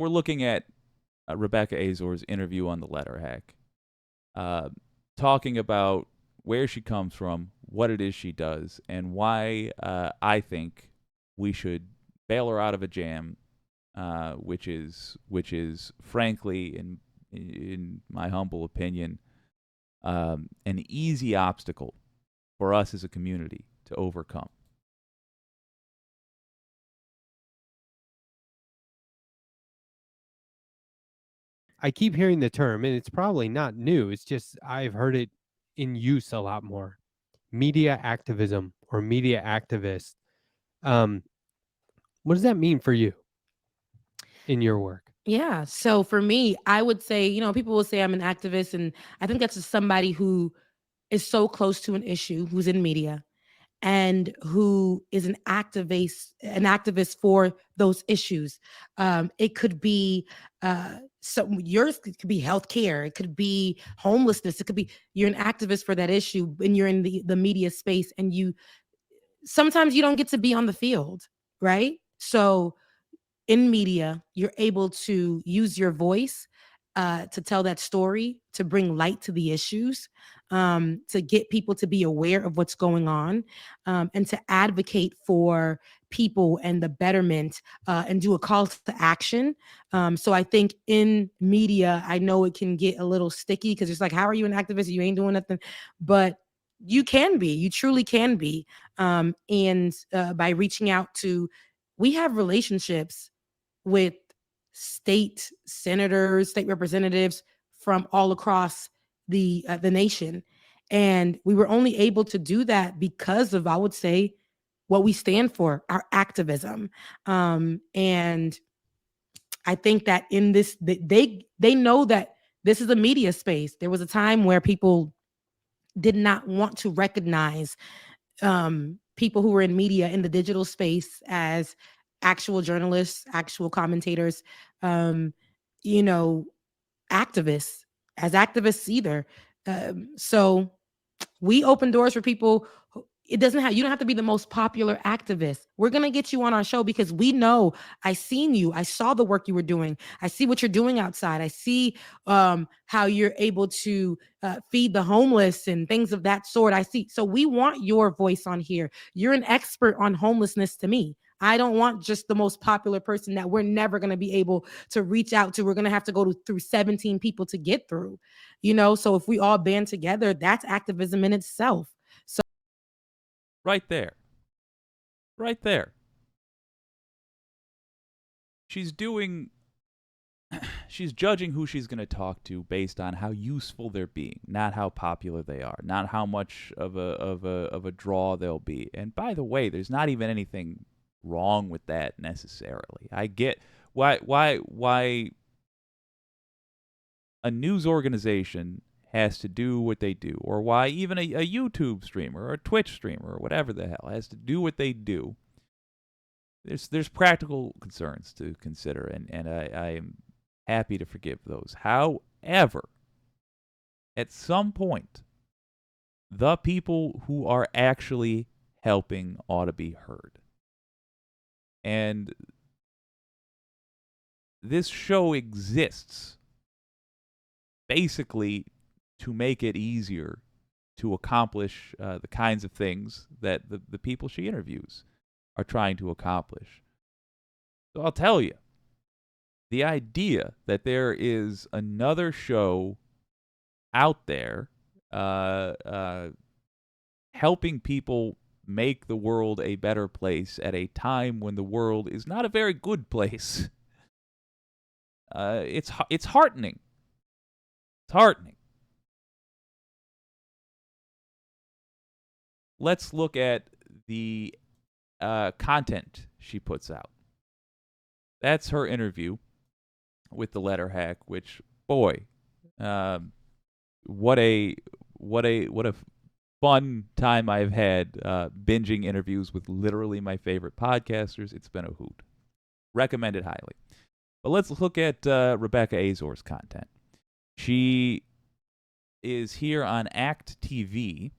we're looking at Rebecca Azor's interview on the Letter Hack, talking about where she comes from, what it is she does, and why I think we should bail her out of a jam, which is frankly, in my humble opinion, an easy obstacle for us as a community to overcome. I keep hearing the term, and it's probably not new. It's just I've heard it in use a lot more. Media activism or media activist. Um, what does that mean for you in your work? Yeah. So for me, I would say, people will say I'm an activist, and I think that's just somebody who is so close to an issue, who's in media, and who is an activist for those issues. It could be yours could be healthcare, it could be homelessness, it could be you're an activist for that issue, and you're in the media space, and you sometimes you don't get to be on the field, right? So in media, you're able to use your voice to tell that story, to bring light to the issues, to get people to be aware of what's going on, and to advocate for people and the betterment, and do a call to action. So I think in media, I know it can get a little sticky because it's like, how are you an activist? You ain't doing nothing. But you truly can be. And by reaching out to, we have relationships with state senators, state representatives from all across the nation, and we were only able to do that because of, I would say, what we stand for, our activism. And I think that in this, they know that this is a media space. There was a time where people did not want to recognize people who were in media in the digital space as actual journalists, actual commentators, um, you know, activists, as activists either. So we open doors for people. It doesn't have, you don't have to be the most popular activist. We're going to get you on our show because we know, I seen you. I saw the work you were doing. I see what you're doing outside. I see how you're able to feed the homeless and things of that sort. I see. So we want your voice on here. You're an expert on homelessness to me. I don't want just the most popular person that we're never going to be able to reach out to. We're going to have to go through 17 people to get through, So if we all band together, that's activism in itself. So Right there. Right there. She's doing she's judging who she's going to talk to based on how useful they're being, not how popular they are, not how much of a draw they'll be. And by the way, there's not even anything wrong with that necessarily. I get why a news organization has to do what they do, or why even a YouTube streamer or a Twitch streamer or whatever the hell has to do what they do. There's practical concerns to consider, and I am happy to forgive those. However, at some point, the people who are actually helping ought to be heard. And this show exists basically to make it easier to accomplish the kinds of things that the people she interviews are trying to accomplish. So I'll tell you, the idea that there is another show out there helping people make the world a better place at a time when the world is not a very good place, it's heartening. It's heartening. Let's look at the content she puts out. That's her interview with the Letter Hack, which, boy, what a fun time I've had binging interviews with literally my favorite podcasters. It's been a hoot. Recommend it highly. But let's look at Rebecca Azor's content. She is here on Act TV.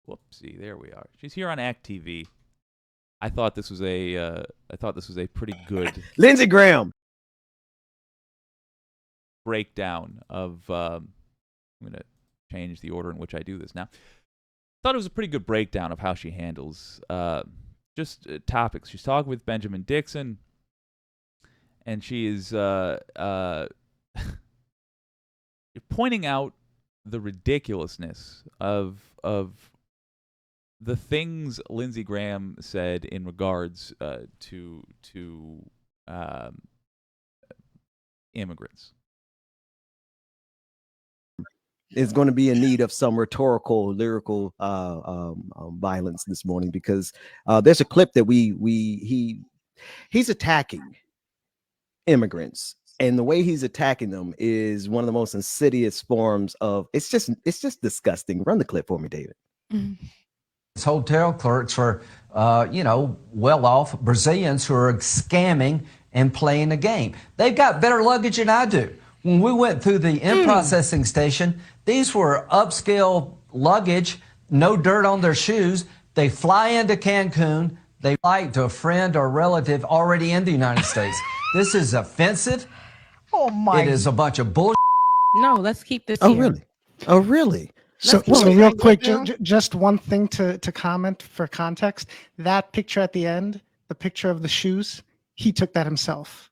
Whoopsie, there we are. She's here on Act TV. I thought this was a pretty good Lindsey Graham. breakdown of. I'm gonna change the order in which I do this now. Thought it was a pretty good breakdown of how she handles just topics. She's talking with Benjamin Dixon, and she is pointing out the ridiculousness of the things Lindsey Graham said in regards to immigrants. Is going to be in need of some rhetorical, lyrical violence this morning, because there's a clip that he's attacking immigrants, and the way he's attacking them is one of the most insidious forms of it's just disgusting. Run the clip for me, David. Hotel clerks are, well-off Brazilians who are scamming and playing a game. They've got better luggage than I do. When we went through the in-processing station, these were upscale luggage, no dirt on their shoes. They fly into Cancun. They fly to a friend or relative already in the United States. This is offensive. Oh, my. It is a bunch of bullshit. No, let's keep this Oh, here. really? Oh, really? So Let's keep real it quick, real. just one thing to comment for context. That picture at the end, the picture of the shoes, he took that himself.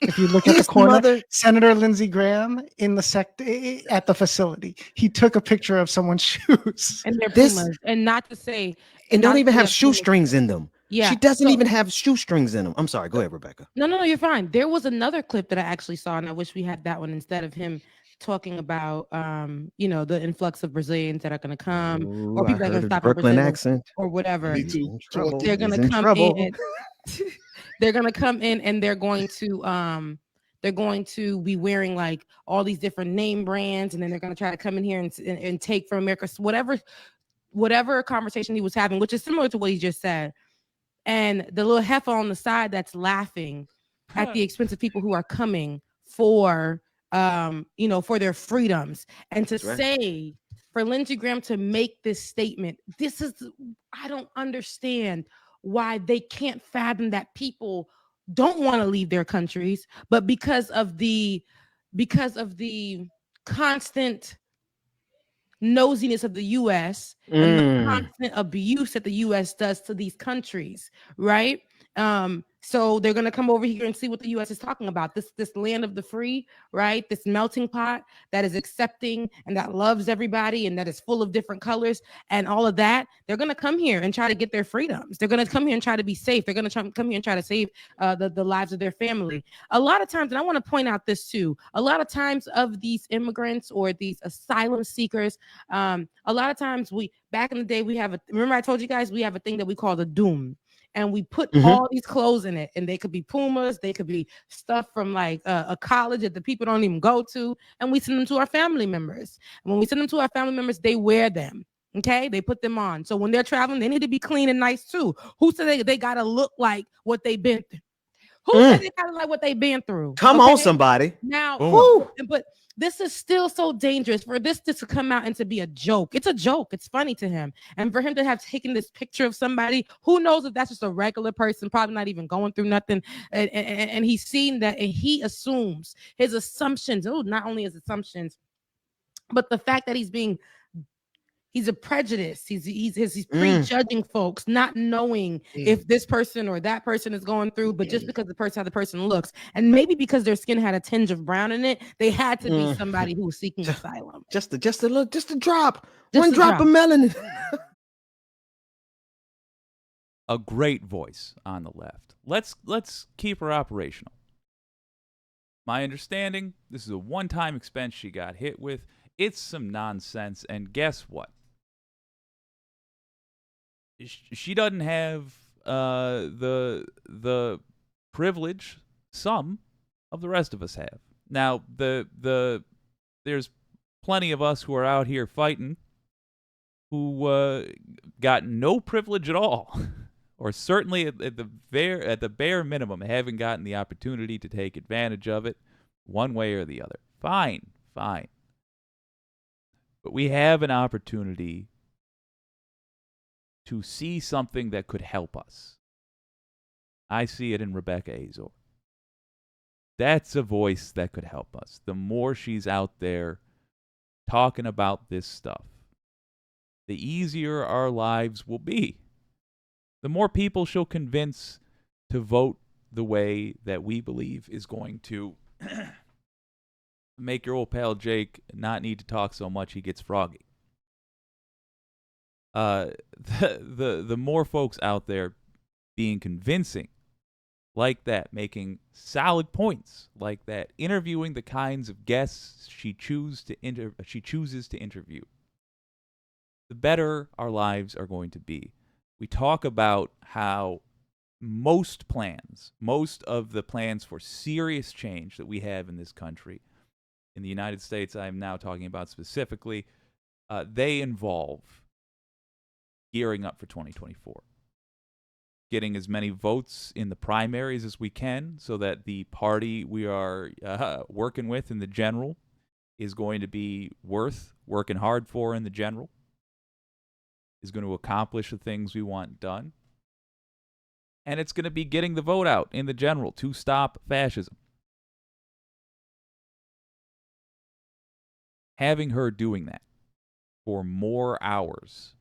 If you look at the His corner, mother- Senator Lindsey Graham in the at the facility, he took a picture of someone's shoes. And they're This- Pumas. And not to say, And not don't even to have say Pumas. shoestrings in them. Yeah. She doesn't so- even have shoestrings in them. I'm sorry. Go ahead, Rebecca. No, you're fine. There was another clip that I actually saw, and I wish we had that one instead of him talking about, the influx of Brazilians that are going to come, Ooh, or I people that are heard going to his stop in Brooklyn Brazil, accent. or whatever. Me too. He's in trouble. They're going He's to in come trouble. in. They're going to come in, and they're going to be wearing like all these different name brands, and then they're going to try to come in here and take from America whatever conversation he was having, which is similar to what he just said. And the little heifer on the side that's laughing at the expense of people who are coming for for their freedoms. And to That's right. say for Lindsey Graham to make this statement, I don't understand why they can't fathom that people don't want to leave their countries, but because of the constant nosiness of the US and the constant abuse that the US does to these countries, right? So they're gonna come over here and see what the US is talking about. This land of the free, right? This melting pot that is accepting and that loves everybody and that is full of different colors and all of that. They're gonna come here and try to get their freedoms. They're gonna come here and try to be safe. They're gonna come here and try to save the lives of their family. A lot of times, and I want to point out this too, a lot of times of these immigrants or these asylum seekers, a lot of times back in the day, remember I told you guys we have a thing that we call the doom. And we put all these clothes in it, and they could be Pumas, they could be stuff from like a college that the people don't even go to, and we send them to our family members. And when we send them to our family members, they wear them. Okay, they put them on. So when they're traveling, they need to be clean and nice too. Who said they gotta look like what they've been through? Who said they gotta like what they've been through? Come on, somebody. Now, Woo. but this is still so dangerous for this to come out and to be a joke. It's a joke. It's funny to him. And for him to have taken this picture of somebody, who knows if that's just a regular person, probably not even going through nothing. And he's seen that, and he assumes his assumptions. Oh, not only his assumptions, but the fact that he's a prejudice. He's prejudging folks, not knowing if this person or that person is going through, but just because how the person looks, and maybe because their skin had a tinge of brown in it, they had to be somebody who was seeking asylum. Just a drop. Just One a drop of melanin. A great voice on the left. Let's keep her operational. My understanding, this is a one-time expense she got hit with. It's some nonsense, and guess what? She doesn't have the privilege some of the rest of us have. Now, there's plenty of us who are out here fighting who got no privilege at all, or certainly at the bare minimum haven't gotten the opportunity to take advantage of it one way or the other. Fine. But we have an opportunity to see something that could help us. I see it in Rebecca Azor. That's a voice that could help us. The more she's out there talking about this stuff, the easier our lives will be. The more people she'll convince to vote the way that we believe is going to make your old pal Jake not need to talk so much he gets froggy. The more folks out there being convincing like that, making solid points like that, interviewing the kinds of guests she chooses to interview, the better our lives are going to be. We talk about how most of the plans for serious change that we have in this country, in the United States, I'm now talking about specifically, they involve gearing up for 2024. Getting as many votes in the primaries as we can so that the party we are working with in the general is going to be worth working hard for in the general, is going to accomplish the things we want done. And it's going to be getting the vote out in the general to stop fascism. Having her doing that for more hours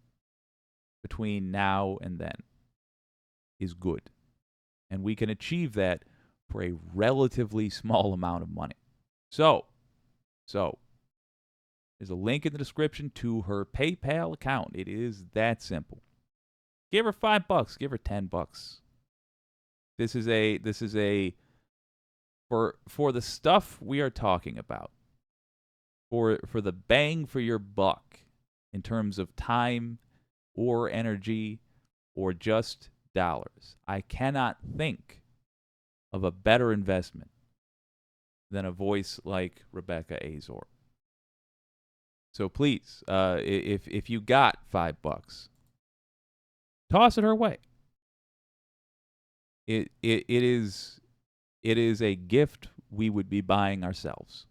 between now and then is good. And we can achieve that for a relatively small amount of money. So there's a link in the description to her PayPal account. It is that simple. Give her $5, give her $10. This is a for the stuff we are talking about. For the bang for your buck in terms of time or energy or just dollars. I cannot think of a better investment than a voice like Rebecca Azor. So please, if you got $5, toss it her way. It is a gift we would be buying ourselves.